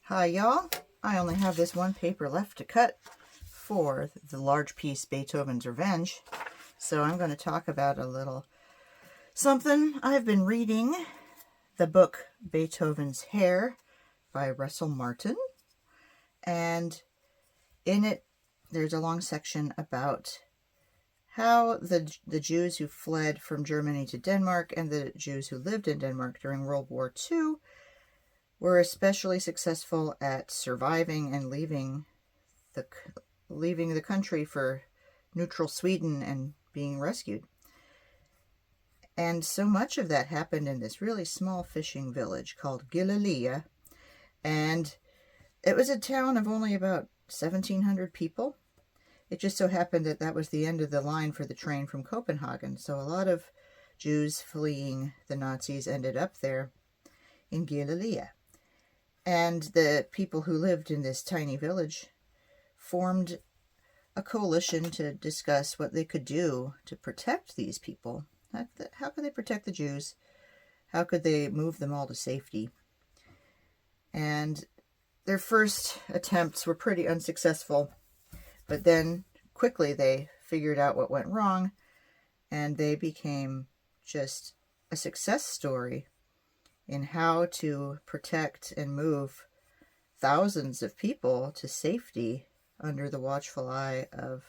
Hi y'all, I only have this one paper left to cut for the large piece Beethoven's Revenge, so I'm going to talk about a little something I've been reading, the book Beethoven's Hair by Russell Martin, and in it there's a long section about how the Jews who fled from Germany to Denmark and the Jews who lived in Denmark during World War II were especially successful at surviving and leaving the country for neutral Sweden and being rescued. And so much of that happened in this really small fishing village called Gilelea, and it was a town of only about 1,700 people. It just so happened that that was the end of the line for the train from Copenhagen, so a lot of Jews fleeing the Nazis ended up there in Gilelea. And the people who lived in this tiny village formed a coalition to discuss what they could do to protect these people. How could they protect the Jews? How could they move them all to safety? And their first attempts were pretty unsuccessful, but then quickly they figured out what went wrong, and they became just a success story in how to protect and move thousands of people to safety under the watchful eye of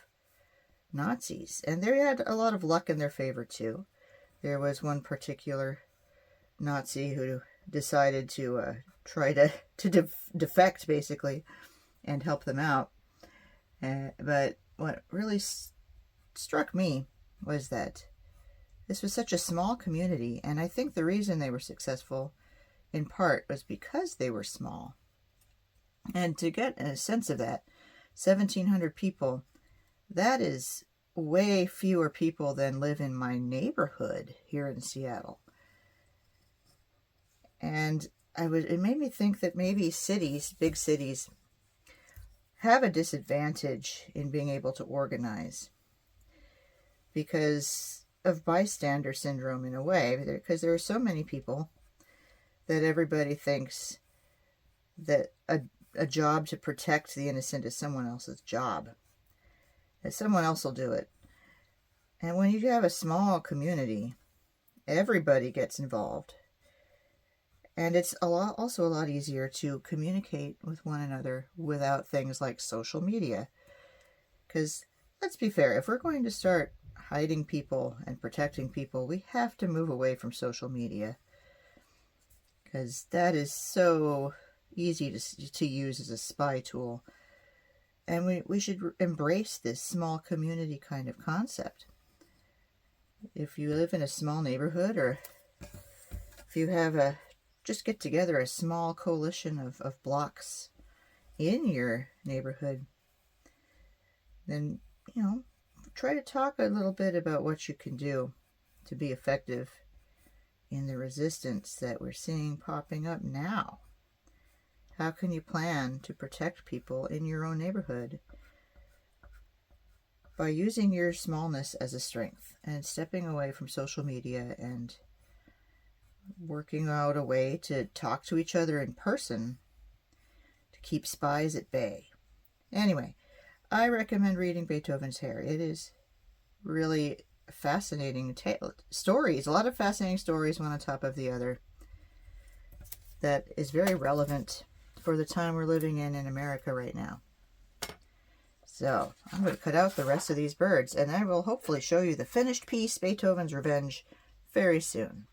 Nazis. And they had a lot of luck in their favor too. There was one particular Nazi who decided to try to defect basically and help them out. But what really struck me was that this was such a small community, and I think the reason they were successful in part was because they were small. And to get a sense of that, 1,700 people, that is way fewer people than live in my neighborhood here in Seattle. And it made me think that maybe cities, big cities, have a disadvantage in being able to organize because of bystander syndrome in a way, because there are so many people that everybody thinks that a job to protect the innocent is someone else's job, that someone else will do it. And when you have a small community, everybody gets involved. And it's also a lot easier to communicate with one another without things like social media. Because let's be fair, if we're going to start hiding people and protecting people, we have to move away from social media, because that is so easy to use as a spy tool. And we should embrace this small community kind of concept. If you live in a small neighborhood, or if you have just get together a small coalition of blocks in your neighborhood, then, try to talk a little bit about what you can do to be effective in the resistance that we're seeing popping up now. How can you plan to protect people in your own neighborhood by using your smallness as a strength and stepping away from social media and working out a way to talk to each other in person to keep spies at bay? Anyway, I recommend reading Beethoven's Hair. It is really fascinating stories, a lot of fascinating stories, one on top of the other, that is very relevant for the time we're living in America right now. So I'm going to cut out the rest of these birds, and I will hopefully show you the finished piece, Beethoven's Revenge, very soon.